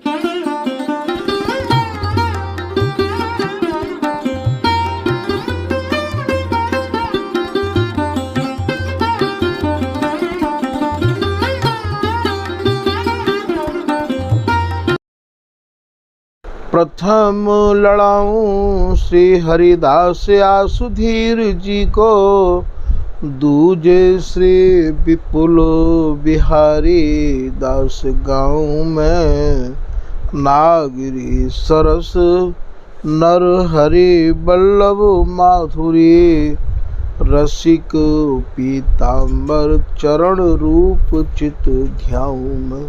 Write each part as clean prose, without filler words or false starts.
प्रथम लड़ाऊं श्री हरिदास आसुधीर जी को, दूजे श्री विपुल बिहारी दास गाँव में। नागरी सरस नर हरि बल्लभ माधुरी, रसिक पीताम्बर चरण रूप चित ध्याऊं में।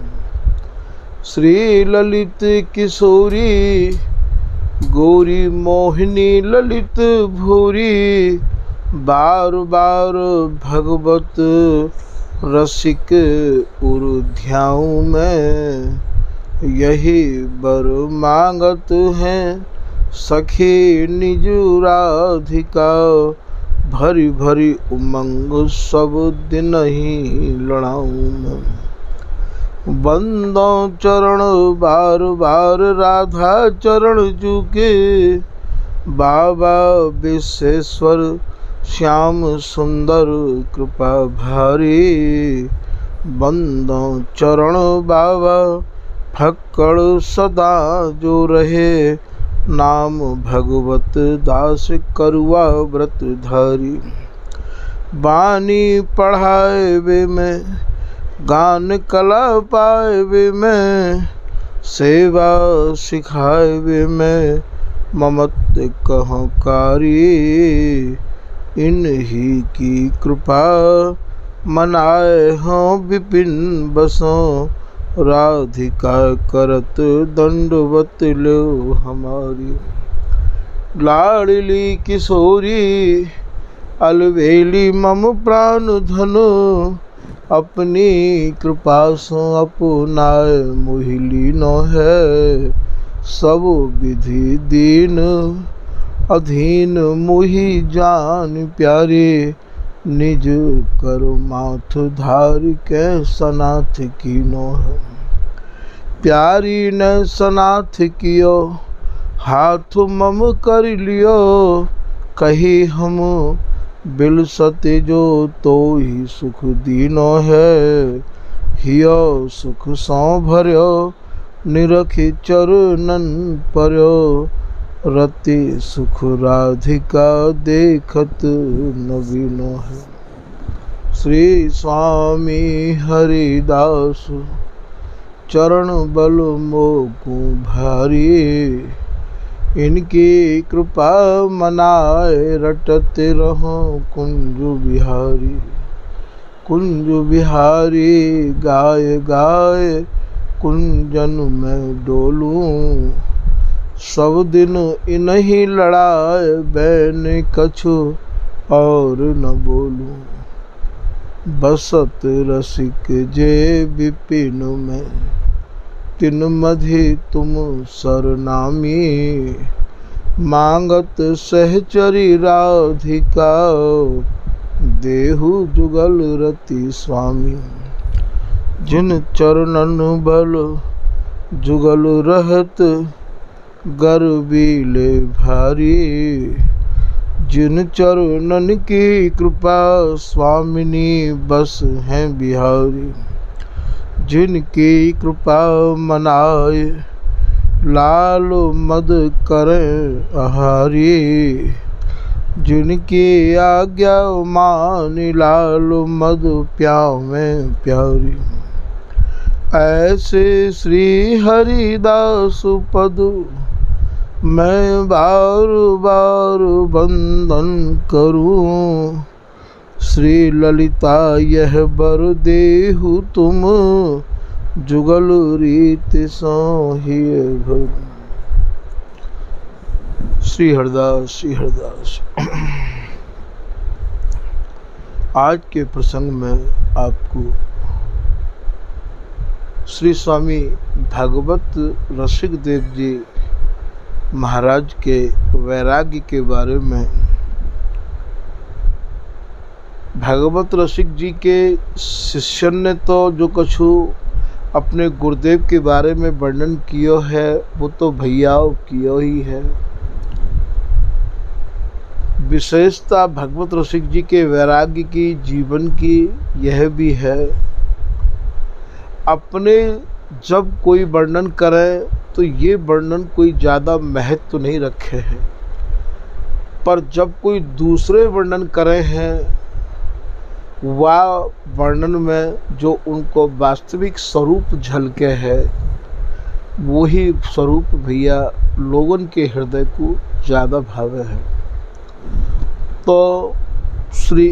श्री ललित किशोरी गौरी मोहिनी ललित भूरी, बार बार भगवत रसिक उर ध्याऊं में। यही बर मांगत हैं सखी निज राधिका, भरी भरी उमंग सब दिन ही लड़ाऊं में। बंदो चरण बार बार राधा चरण झुके, बाबा विश्वेश्वर श्याम सुंदर कृपा भारी। बंदो चरण बाबा फक्कड़ सदा जो रहे, नाम भगवत दास करुआ व्रत धारी। बानी पढ़ाए वे में गान कला पाए वे में, सेवा सिखाए वे में ममत कहो कारी। इन्हीं की कृपा मनाए हों विपिन बसों, राधिका करत दंडवत लो हमारी। लाडली किशोरी अलवेली मम प्राण धनु, अपनी कृपा सो अपनाए मोहिली न है। सब विधि दीन अधीन मोहि जान प्यारे, निज कर माथ धार के सनाथ की नो है। प्यारी ने सनाथ कियो हाथ मम कर लियो, कही हम बिल सत्य जो तो ही सुख दीनो है। हियो सुख सौ भर्यो निरखी चरणन पर्यो, रति सुख राधिका देखत नवीनो है। श्री स्वामी हरिदास चरण बल मोकु भारी, इनकी कृपा मनाए रटते रहो कुंज बिहारी। कुंज बिहारी गाय गाय कुंजन में डोलूं, सब दिन इन्हीं लड़ाए बैन कछु और न बोलूं। बसत रसिक जे विपिन में, तिन मधि तुम सरनामी। मांगत सहचरी राधिका, देहु जुगल रति स्वामी। जिन चरणन बल जुगल रहत, गर्वीले भारी। जिन चरणन की कृपा स्वामिनी बस हैं बिहारी। जिनकी कृपा मनाए लाल मद करें आहारी। जिनकी आज्ञा मानी लाल मद प्यावें प्यारी। ऐसे श्री हरिदास पद मैं बार बार वंदन करूं। श्री ललिता यह बर देहु तुम, जुगल रीत सो ही भर। श्री हरदास श्री हरदास। आज के प्रसंग में आपको श्री स्वामी भागवत रसिक देव जी महाराज के वैराग्य के बारे में, भागवत रसिक जी के शिष्य ने तो जो कछु अपने गुरुदेव के बारे में वर्णन कियो है वो तो भैया कियो ही है। विशेषता भगवत रसिक जी के वैराग्य की, जीवन की यह भी है, अपने जब कोई वर्णन करें तो ये वर्णन कोई ज़्यादा महत्व नहीं रखे हैं, पर जब कोई दूसरे वर्णन करे हैं वह वर्णन में जो उनको वास्तविक स्वरूप झलके है वही स्वरूप भैया लोगों के हृदय को ज़्यादा भावे है। तो श्री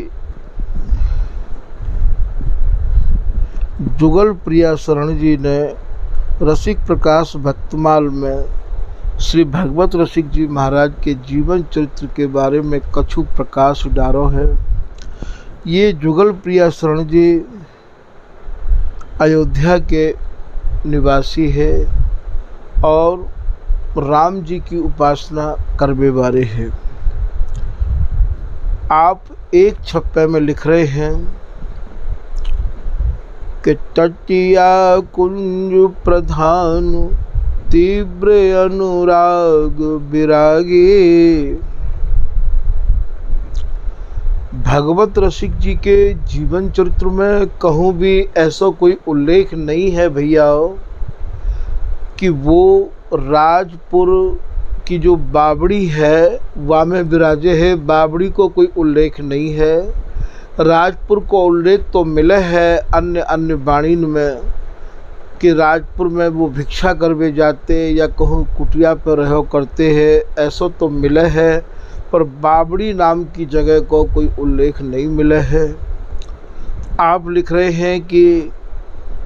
जुगल प्रिया शरण जी ने रसिक प्रकाश भक्तमाल में श्री भगवत रसिक जी महाराज के जीवन चरित्र के बारे में कछु प्रकाश डालो है। ये जुगल प्रिया शरण जी अयोध्या के निवासी है और राम जी की उपासना करने वाले हैं। आप एक छप्पे में लिख रहे हैं कि तटिया कुंज प्रधान तीव्र अनुराग विरागी। भगवत रसिक जी के जीवन चरित्र में कहूँ भी ऐसा कोई उल्लेख नहीं है भैया कि वो राजपुर की जो बावड़ी है वहाँ में विराजे है। बावड़ी को कोई उल्लेख नहीं है। राजपुर को उल्लेख तो मिले है अन्य अन्य वाणिन में कि राजपुर में वो भिक्षा करवे जाते या कहूँ कुटिया पर रहो करते हैं, ऐसा तो मिले है, पर बावड़ी नाम की जगह को कोई उल्लेख नहीं मिले है। आप लिख रहे हैं कि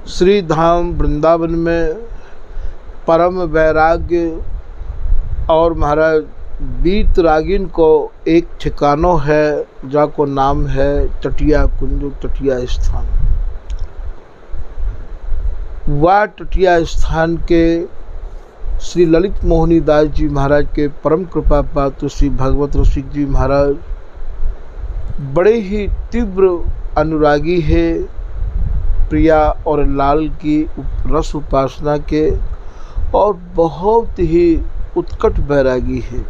श्री धाम वृंदावन में परम वैराग्य और महाराज बीतरागिन को एक ठिकानो है जाको नाम है टटिया कुंज, टटिया स्थान। वह टटिया स्थान के श्री ललित मोहनी दास जी महाराज के परम कृपा पात्र श्री भगवत रसिक जी महाराज बड़े ही तीव्र अनुरागी है प्रिया और लाल की रस उपासना के और बहुत ही उत्कट वैरागी है।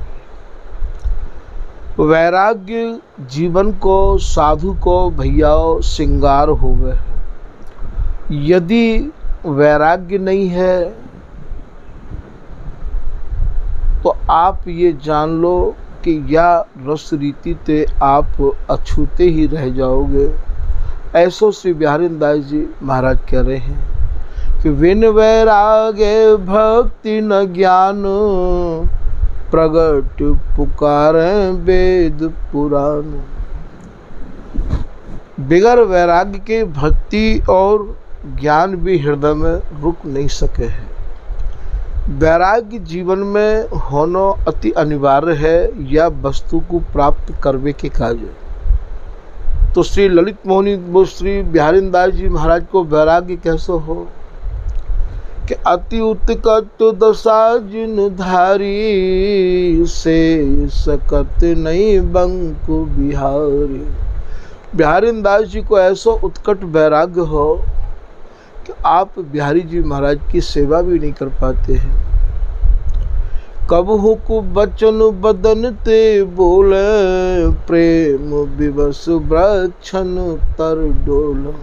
वैराग्य जीवन को साधु को भैया श्रृंगार हो गए है। यदि वैराग्य नहीं है तो आप ये जान लो कि या रस रीति ते आप अछूते ही रह जाओगे। ऐसो श्री बिहारी दास जी महाराज कह रहे हैं कि विन वैराग्य भक्ति न ज्ञान प्रगट पुकारें वेद पुराण। बिगर वैराग्य के भक्ति और ज्ञान भी हृदय में रुक नहीं सके हैं। वैराग्य जीवन में होना अति अनिवार्य है या वस्तु को प्राप्त करने के कार्य। तो श्री ललित मोहनी श्री बिहारी दास जी महाराज को वैराग्य कैसे हो कि अति उत्कट दशा जिन धारी से सकत नहीं बंकु बिहारी। बिहारी दास जी को ऐसा उत्कट वैराग्य हो कि आप बिहारी जी महाराज की सेवा भी नहीं कर पाते हैं। कबहु को बचन बदन ते बोले प्रेम विवश वृक्षन तर डोल।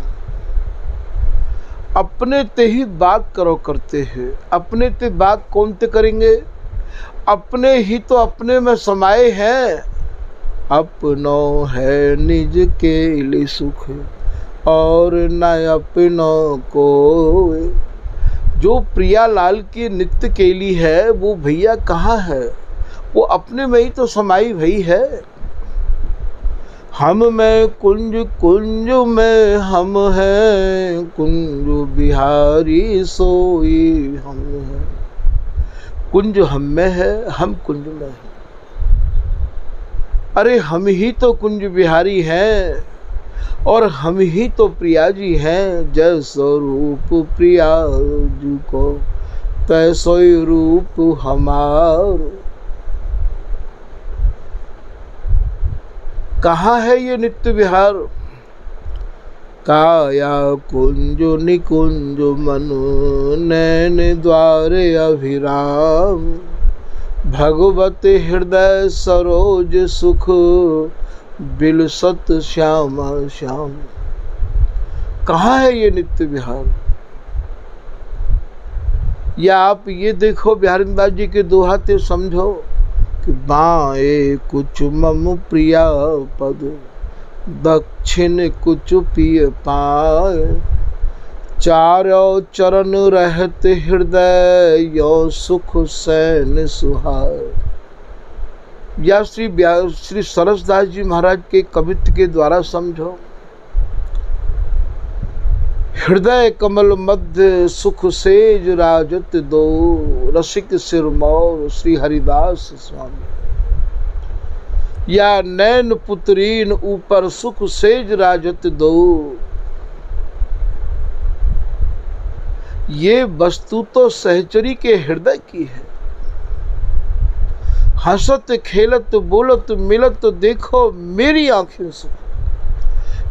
अपने ते ही बात करो करते हैं। अपने ते बात कौन ते करेंगे? अपने ही तो अपने में समाये हैं। अपनो है निज के लिए सुख और न अपनों को। जो प्रियालाल की नित्य केली है वो भैया कहाँ है? वो अपने में ही तो समाई भई है। हम में कुंज कुंज में हम हैं, कुंज बिहारी सोई हम हैं। कुंज हम में है, हम कुंज में हैं। अरे हम ही तो कुंज बिहारी हैं और हम ही तो प्रिया जी हैं। जैसो रूप प्रिया जी को तैसो रूप हमारो। कहाँ है ये नित्य विहार? काया कुंज निकुंज मनु नैन द्वार अभिराम, भगवत हृदय सरोज सुख बिलसत श्यामा श्याम। कहाँ है ये नित्य विहार? या आप ये देखो बिहारीदास जी के दोहाते समझो कि बाएं कुछ मम प्रिया पद, दक्षिण कुछ पिय पाए, चारों चरण रहत हृदय यो सुख सैन सुहाय। या श्री सरसदास जी महाराज के कवित्व के द्वारा समझो, हृदय कमल मध्य सुख सेज राजत दो, रसिक सिरमौर श्री हरिदास स्वामी। या नैन पुत्रीन ऊपर सुख सेज राजत दो, ये वस्तु तो सहचरी के हृदय की है। हंसत खेलत बोलत मिलत देखो मेरी आंखें से।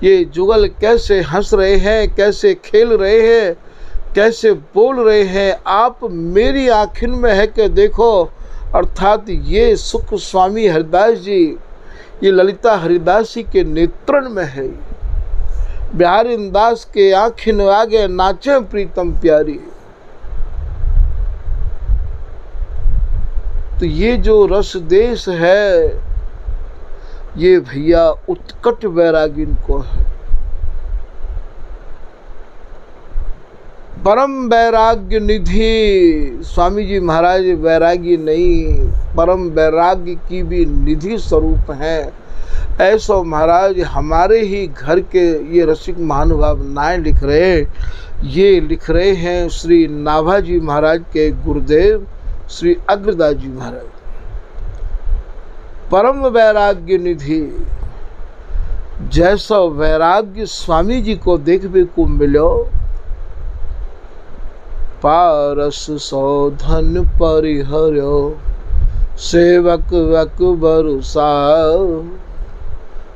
ये जुगल कैसे हंस रहे हैं, कैसे खेल रहे हैं, कैसे बोल रहे हैं, आप मेरी आँखिन में है कि देखो। अर्थात ये सुख स्वामी हरिदास जी, ये ललिता हरिदास जी के नेत्रण में है। बिहारीदास के आँखिन आगे नाचे प्रीतम प्यारी। तो ये जो रस देश है, ये भैया उत्कट वैरागिन को है। परम वैराग्य निधि स्वामी जी महाराज वैरागी नहीं, परम वैराग्य की भी निधि स्वरूप हैं। ऐसा महाराज हमारे ही घर के ये रसिक महानुभाव नाएं लिख रहे हैं। ये लिख रहे हैं श्री नाभाजी महाराज के गुरुदेव श्री अग्रदास जी महाराज। परम वैराग्य निधि, जैसा वैराग्य स्वामी जी को देखने को मिलो, पारस सौ धन परिहर्यो सेवक वक बरुसा,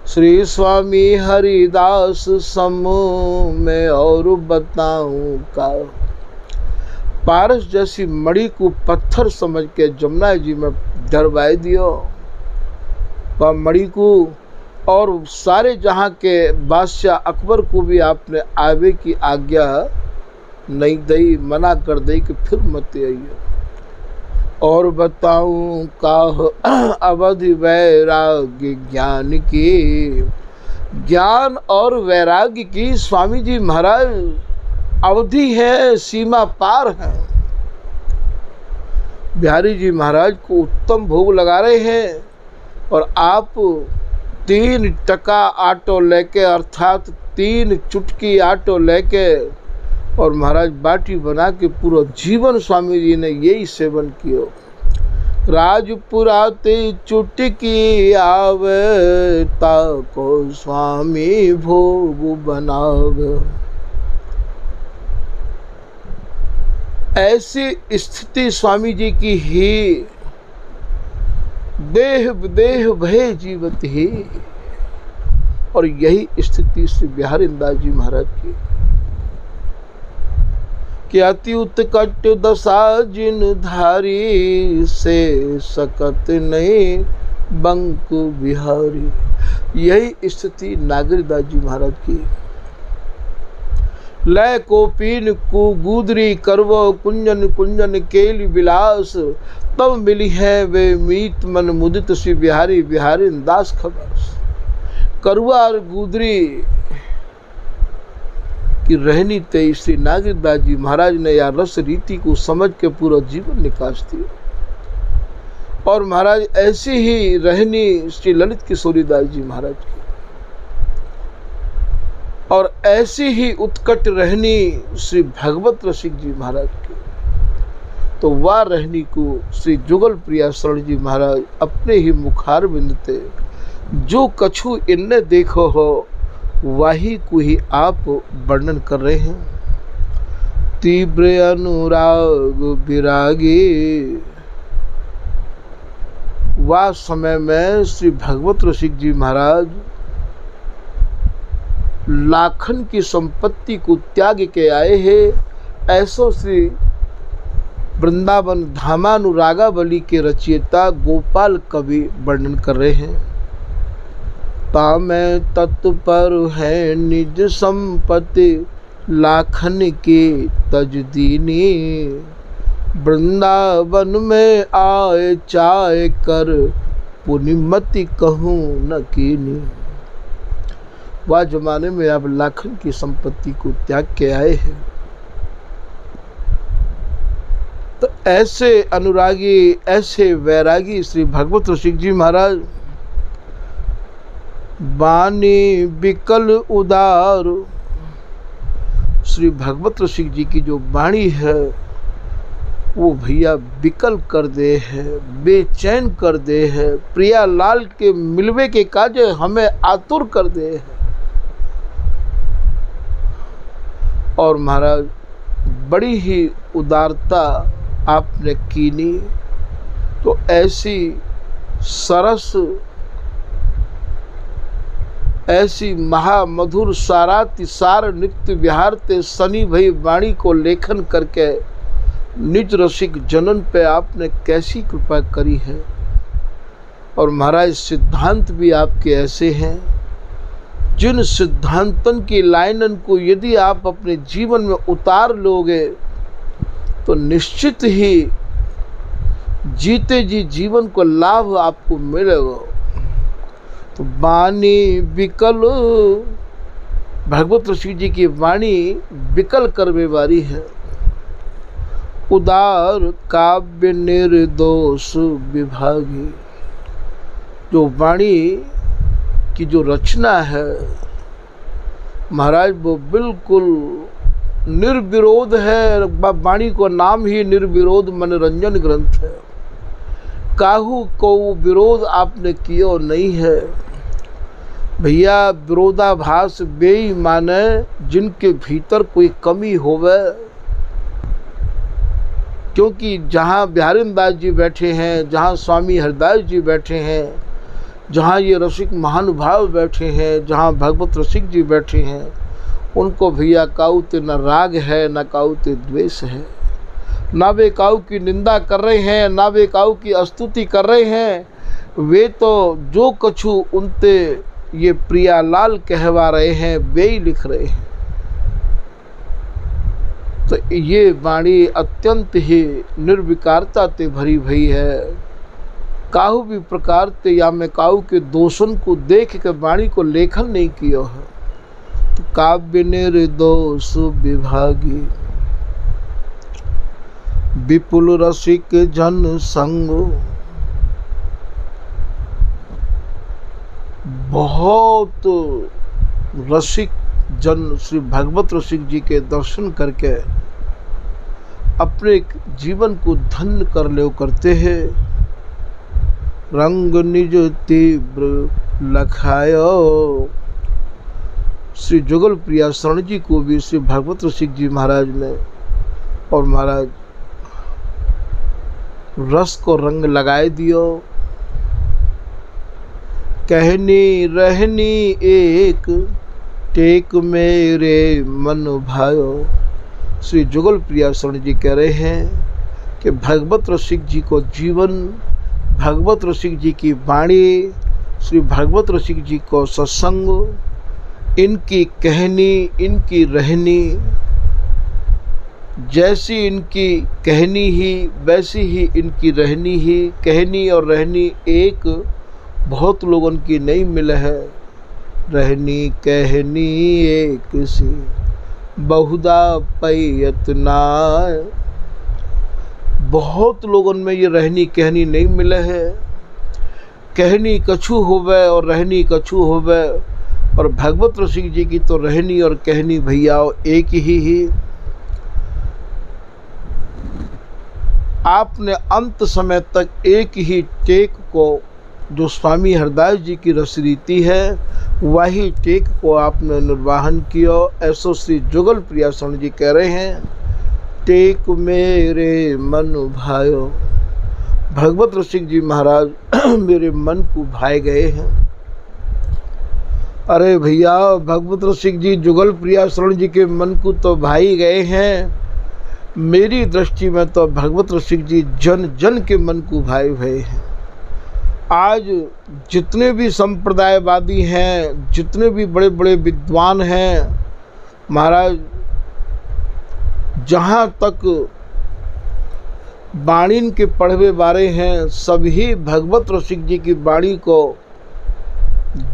श्री स्वामी हरिदास समूह में और बताऊं का। पारस जैसी मणि को पत्थर समझ के जमुना जी में डरवाई दियो, वह मणि को, और सारे जहाँ के बादशाह अकबर को भी आपने आवे की आज्ञा नहीं दी, मना कर दी कि फिर मत आइए। और बताऊं का अवधि वैराग्य ज्ञान की, ज्ञान और वैराग्य की स्वामी जी महाराज अवधि है, सीमा पार है। बिहारी जी महाराज को उत्तम भोग लगा रहे हैं और आप 3 टका आटो लेके, अर्थात 3 चुटकी आटो लेके, और महाराज बाटी बना के पूरा जीवन स्वामी जी ने यही सेवन किया। राजपुराते चुटकी आवे ताको स्वामी भोग बनावे। ऐसी स्थिति स्वामी जी की ही, देह विदेह भय जीवत ही। और यही स्थिति श्री बिहारीदास जी महाराज की, कि अति उत्कट दशा जिन धारी, से सकत नहीं बंक बिहारी। यही स्थिति नागरीदास जी महाराज की। लय को पीन को गुदरी करवो कुंजन कुंजन केली विलास, तब मिली है वे मीत मन मुदित श्री बिहारी दास खबर। करुआ और गुदरी की रहनी ते श्री नागरीदास जी महाराज ने या रस रीति को समझ के पूरा जीवन निकास दिया। और महाराज ऐसी ही रहनी श्री ललित किशोरीदास जी महाराज की, और ऐसी ही उत्कट रहनी श्री भगवत रसिक जी महाराज की। तो वह रहनी को श्री जुगल प्रिया शरण जी महाराज अपने ही मुखार बिंदते, जो कछु इनने देखो हो वही को ही आप वर्णन कर रहे हैं। तीव्र अनुराग विरागी, वह समय में श्री भगवत रसिक जी महाराज लाखन की संपत्ति को त्याग के आए हैं। ऐसो श्री वृंदावन धामानुरागावली के रचयिता गोपाल कवि वर्णन कर रहे हैं। तामै तत्पर है निज संपत्ति लाखन के तज दीनी, वृंदावन में आए चाय कर पुनिमति कहूँ न कीनी। वह जमाने में आप लाखन की संपत्ति को त्याग के आए हैं। तो ऐसे अनुरागी, ऐसे वैरागी श्री भगवत रसिक जी महाराज, वाणी विकल उदार, श्री भगवत रसिक जी की जो वाणी है वो भैया विकल कर दे है, बेचैन कर दे है, प्रिया लाल के मिलवे के काज हमें आतुर कर दे है। और महाराज बड़ी ही उदारता आपने कीनी। तो ऐसी सरस, ऐसी महामधुर साराति सार नित्य विहार ते सनी भई वाणी को लेखन करके निज रसिक जनन पे आपने कैसी कृपा करी है। और महाराज सिद्धांत भी आपके ऐसे हैं, जिन सिद्धांतन की लाइनन को यदि आप अपने जीवन में उतार लोगे तो निश्चित ही जीते जी जीवन को लाभ आपको मिलेगा। तो वाणी विकल, भगवत ऋषि जी की वाणी विकल करने वाली है। उदार काव्य निर्दोष विभागी, जो वाणी की जो रचना है महाराज वो बिल्कुल निर्विरोध है। वाणी को नाम ही निर्विरोध मनोरंजन ग्रंथ है। काहू को विरोध आपने किया नहीं है भैया। विरोधाभास बेईमान है जिनके भीतर कोई कमी होवे। क्योंकि जहाँ बिहारीदास जी बैठे हैं, जहाँ स्वामी हरदास जी बैठे हैं, जहाँ ये रसिक महानुभाव बैठे हैं, जहाँ भगवत रसिक जी बैठे हैं, उनको भैया काउते न राग है न काउते द्वेष है। ना वे काऊ की निंदा कर रहे हैं, ना वे काऊ की स्तुति कर रहे हैं। वे तो जो कछु उनते ये प्रियालाल कहवा रहे हैं वे ही लिख रहे हैं। तो ये वाणी अत्यंत ही निर्विकारता ते भरी भई है। काहू भी प्रकार ते या मैं काहू के दोषन को देख के वाणी को लेखन नहीं किया है। तो काव्य निर्दोष विभागी, विपुल रसिक जन संग, बहुत रसिक जन श्री भगवत रसिक जी के दर्शन करके अपने जीवन को धन्य कर ले करते हैं। रंग निज तीव्र लखायो, श्री जुगल प्रिया शरण जी को भी श्री भगवत रसिक जी महाराज ने और महाराज रस को रंग लगाए दियो। कहनी रहनी एक टेक मेरे मन भायो, श्री जुगल प्रिया शरण जी कह रहे हैं कि भगवत रसिक जी को जीवन, भगवत रसिक जी की वाणी, श्री भगवत रसिक जी को सत्संग, इनकी कहनी, इनकी रहनी, जैसी इनकी कहनी ही वैसी ही इनकी रहनी ही। कहनी और रहनी एक बहुत लोगों की नहीं मिले है। रहनी कहनी एक सी बहुधा पैयतना, बहुत लोगों में ये रहनी कहनी नहीं मिले है। कहनी कछु होवे और रहनी कछु होवे, और भगवत रसिक जी की तो रहनी और कहनी भैया एक ही। आपने अंत समय तक एक ही टेक को, जो स्वामी हरदास जी की रसरीति है वही टेक को आपने निर्वाहन किया। ऐसो श्री जुगल प्रिया शरण जी कह रहे हैं, टेक मेरे मन भायो। भगवत रसिक जी महाराज मेरे मन को भाए गए हैं। अरे भैया, भगवत रसिक जी जुगल प्रिया शरण जी के मन को तो भाई गए हैं। मेरी दृष्टि में तो भगवत रसिक जी जन जन के मन को भाई भये हैं। आज जितने भी संप्रदायवादी हैं, जितने भी बड़े बड़े विद्वान हैं महाराज, जहाँ तक वाणी के पढ़वे बारे हैं, सभी भगवत रसिक जी की वाणी को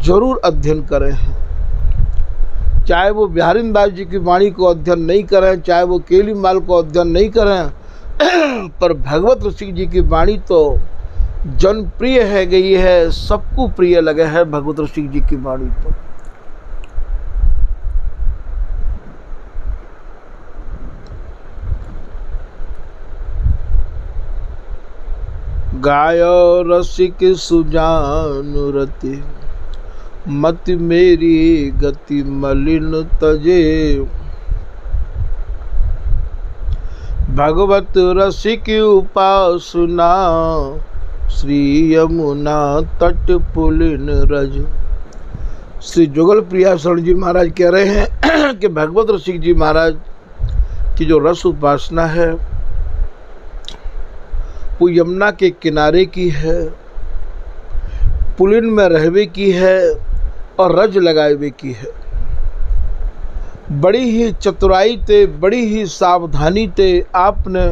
जरूर अध्ययन करें हैं। चाहे वो बिहारी दास जी की वाणी को अध्ययन नहीं करें, चाहे वो केलीमाल को अध्ययन नहीं करें, पर भगवत रसिक जी की वाणी तो जनप्रिय है गई है, सबको प्रिय लगे है भगवत रसिक जी की वाणी तो। गायो रसिक सुजान रति, मत मेरी गति मलिन तजे। भगवत रसिक उपासना, श्री यमुना तट पुलिन रज। श्री जुगल प्रिया शरण जी महाराज कह रहे हैं कि भगवत रसिक जी महाराज की जो रस उपासना है वो यमुना के किनारे की है, पुलिन में रहवे की है और रज लगावे की है। बड़ी ही चतुराई ते, बड़ी ही सावधानी ते आपने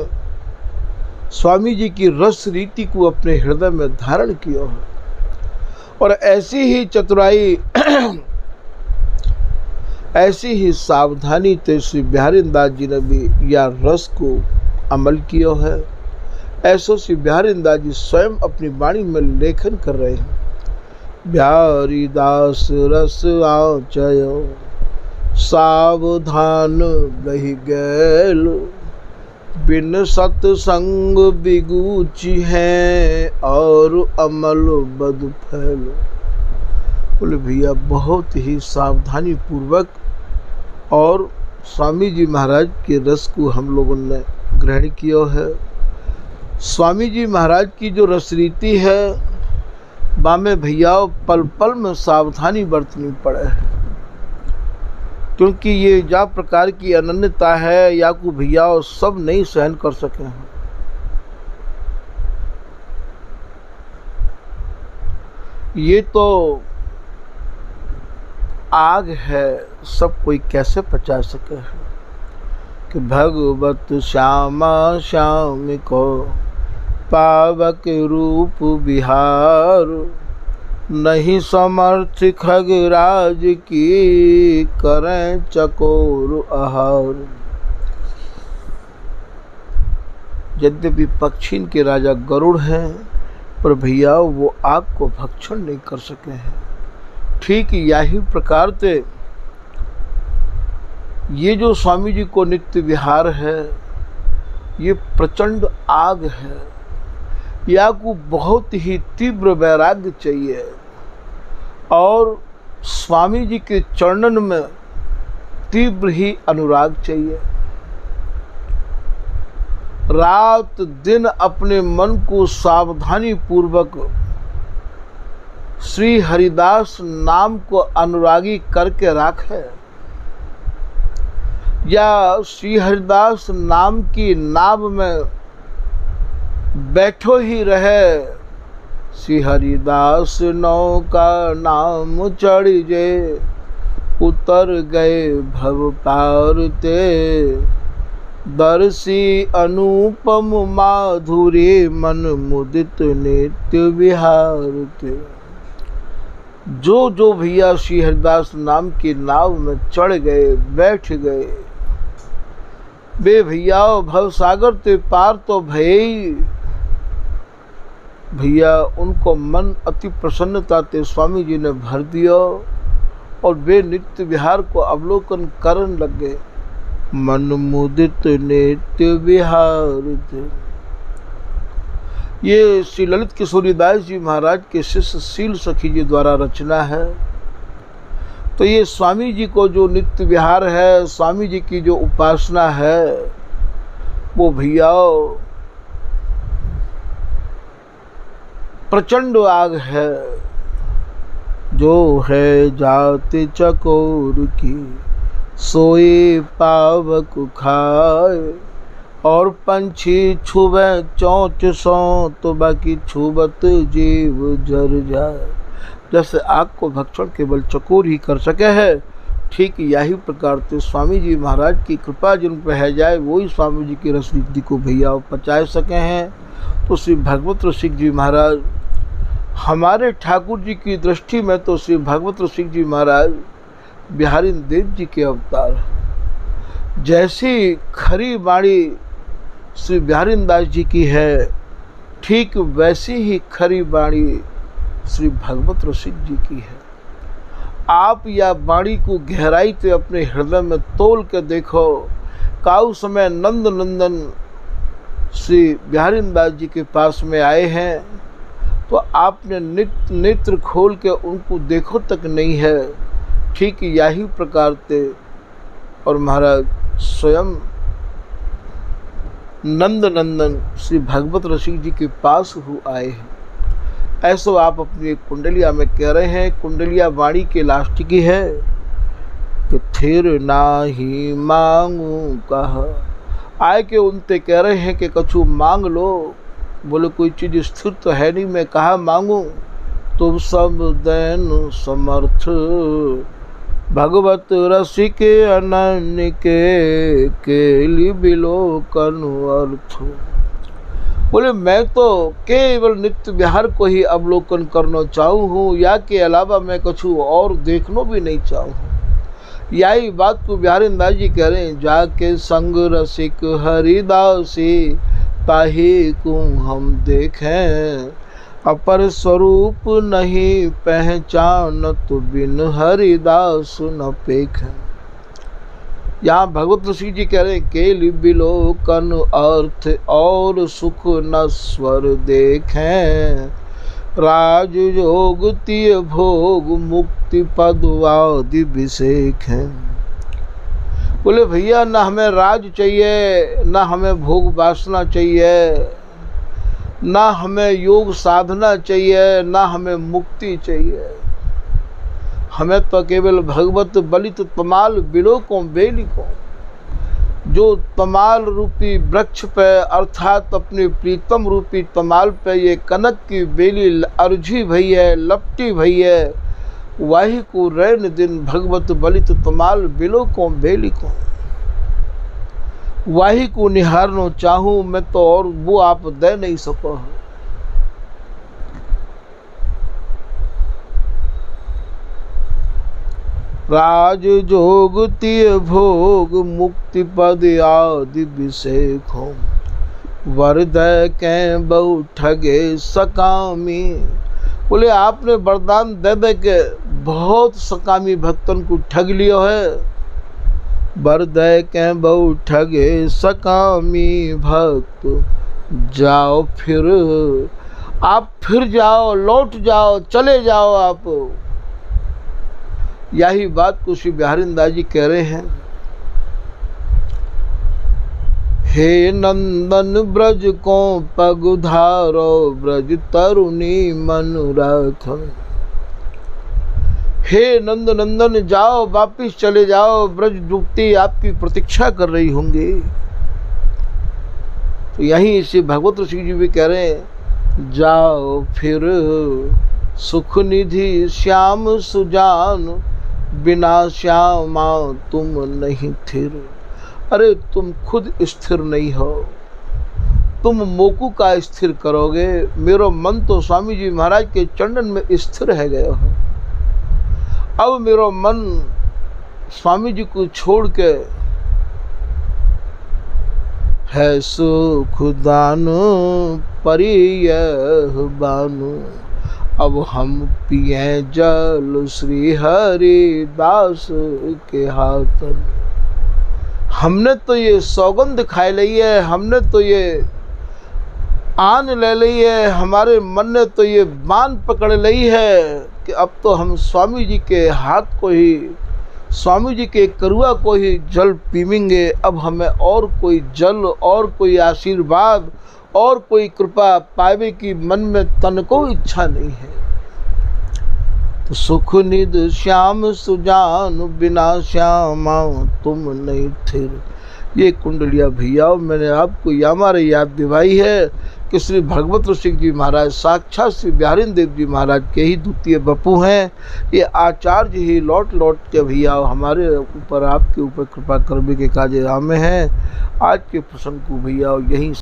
स्वामी जी की रस रीति को अपने हृदय में धारण किया है। और ऐसी ही चतुराई ऐसी ही सावधानी ते श्री बिहारी दास जी ने भी या रस को अमल किया है। ऐसो श्री बिहारी दास जी स्वयं अपनी वाणी में लेखन कर रहे हैं। बिहारी दास रस आचयो, सावधान बहि गैल। बिन सत्संग बिगूची है, और अमल बद फैल। बोले भैया, बहुत ही सावधानी पूर्वक और स्वामी जी महाराज के रस को हम लोगों ने ग्रहण किया है। स्वामी जी महाराज की जो रस रीति है, बामे भैया पल पल में सावधानी बरतनी पड़े है, क्योंकि ये जा प्रकार की अनन्यता है या को भैया सब नहीं सहन कर सके हैं। ये तो आग है, सब कोई कैसे पचा सके है कि भगवत श्यामा श्याम को पावक रूप बिहार। नहीं समर्थ खगराज की, करें चकोर आहार। यद्यपि पक्षी के राजा गरुड़ हैं, पर भैया वो आग को भक्षण नहीं कर सके हैं। ठीक यही प्रकार से ये जो स्वामी जी को नित्य विहार है, ये प्रचंड आग है। या को बहुत ही तीव्र वैराग्य चाहिए और स्वामी जी के चरणन में तीव्र ही अनुराग चाहिए। रात दिन अपने मन को सावधानी पूर्वक श्री हरिदास नाम को अनुरागी करके रखे, या श्री हरिदास नाम की नाव में बैठो ही रहे। श्री हरिदास नौका नाम चढ़ जे, उतर गए भव पार ते। दर्शी अनुपम माधुरी, मन मुदित नित्य विहार ते। जो भैया श्री हरिदास नाम की नाव में चढ़ गए, बैठ गए, बे भैया भव सागर ते पार तो भई। भैया उनको मन अति प्रसन्नता ते स्वामी जी ने भर दिया और वे नित्य विहार को अवलोकन करने लगे। मन मुदित नित्य विहार थे। ये श्री ललित किशोरीदास जी महाराज के शिष्य शील सखी जी द्वारा रचना है। तो ये स्वामी जी को जो नित्य विहार है, स्वामी जी की जो उपासना है, वो भैया प्रचंड आग है। जो है जाति चकोर की, सोए पावक खाए। और पंछी छुवे चोंच सो, तो बाकी छुबत जीव जर जाए। जैसे आग को भक्षण केवल चकोर ही कर सके है, ठीक यही प्रकार से स्वामी जी महाराज की कृपा जिन पर है जाए, वही स्वामी जी की रस रिद्धि को भैया पचा सके हैं। तो श्री भगवत रसिक जी महाराज हमारे ठाकुर जी की दृष्टि में तो श्री भगवत रसिक जी महाराज बिहारी देव जी के अवतार। जैसी खरी बाणी श्री बिहारी दास जी की है, ठीक वैसी ही खरी बाणी श्री भगवत रसिक जी की है। आप या बाणी को गहराई से अपने हृदय में तोल के देखो। काउ समय नंद नंदन श्री बिहारी दास जी के पास में आए हैं, तो आपने नेत्र खोल के उनको देखो तक नहीं है। ठीक यही प्रकार से और महाराज स्वयं नंद नंदन श्री भगवत रसिक जी के पास आए हैं। ऐसो आप अपनी कुंडलिया में कह रहे हैं। कुंडलिया वाणी के लास्ट की है कि थिर नाही मांगू कहा। आए के उनते कह रहे हैं कि कछु मांग लो। बोले कोई चीज़ स्थिर तो है नहीं, मैं कहा मांगू। तुम सब दैन समर्थ, भगवत रसिक अनन्य के लिए बिलोकन अर्थ। बोले मैं तो केवल नित्य विहार को ही अवलोकन करना चाहूँ हूँ, या के अलावा मैं कछु और देखना भी नहीं चाहूँ। यही बात को बिहारी दास जी कह रहे हैं। जाके संग रसिक हरिदासी, ताही को हम देखें। अपर स्वरूप नहीं पहचानत, बिन हरिदास न पेखें। यहाँ भगवत ऋषि जी कह रहे हैं केलि बिलोकन अर्थ, और सुख नश्वर देखें। राज योग तिय भोग, मुक्ति पदवादि विषेक हैं। बोले भैया ना हमें राज चाहिए, ना हमें भोग वासना चाहिए, ना हमें योग साधना चाहिए, ना हमें मुक्ति चाहिए। हमें तो केवल भगवत बलित तमाल बिलोकों बेलिकों, जो तमाल रूपी वृक्ष पे अर्थात अपने प्रीतम रूपी तमाल पे ये कनक की बेली अर्झी भई है, लपटी भई है, वही को रैन दिन भगवत बलित तमाल बिलोकों बेलिकों, वही को निहारनो चाहूँ मैं तो, और वो आप दे नहीं सको। राज जोग तिय भोग, मुक्ति पद आदि विषेक हो। वरदय के बहु ठगे सकामी। बोले आपने वरदान दे दे के बहुत सकामी भक्तन को ठग लियो है। वरदय के बहु ठगे सकामी भक्त, जाओ फिर आप, फिर जाओ, लौट जाओ, चले जाओ आप। यही बात को श्री बिहारी दास जी कह रहे हैं। हे नंदन ब्रज को पग धारो, ब्रज तरुणी मन राख। हे नंद नंदन जाओ, वापिस चले जाओ, ब्रज युवती आपकी प्रतीक्षा कर रही होंगी। तो यही श्री भगवत ऋषि जी भी कह रहे हैं, जाओ फिर सुख निधि श्याम सुजान, बिना श्यामा तुम नहीं थिर। अरे तुम खुद स्थिर नहीं हो, तुम मोकू का स्थिर करोगे। मेरो मन तो स्वामी जी महाराज के चंदन में स्थिर है गया है। अब मेरो मन स्वामी जी को छोड़ के है सुख दानो परिय बानु। अब हम पिए जल श्री हरिदास के हाथन। हमने तो ये सौगंध खाई ली है, हमने तो ये आन ले ली है, हमारे मन ने तो ये बान पकड़ ली है कि अब तो हम स्वामी जी के हाथ को ही, स्वामी जी के करुआ को ही जल पीवेंगे। अब हमें और कोई जल, और कोई आशीर्वाद, और कोई कृपा पावे की मन में तन को इच्छा नहीं है। तो सुख निध श्याम सुजान, बिना श्यामा तुम नहीं थिर। ये कुंडलिया भैया मैंने आपको हमारे याद दिवाई है कि श्री भगवत ऋषि जी महाराज साक्षात श्री बिहारिन देव जी महाराज के ही द्वितीय बपू हैं। ये आचार्य ही लौट लौट के भैया हमारे ऊपर आपके ऊपर कृपा करने के काजे में हैं। आज के प्रसंग को भैया यहीं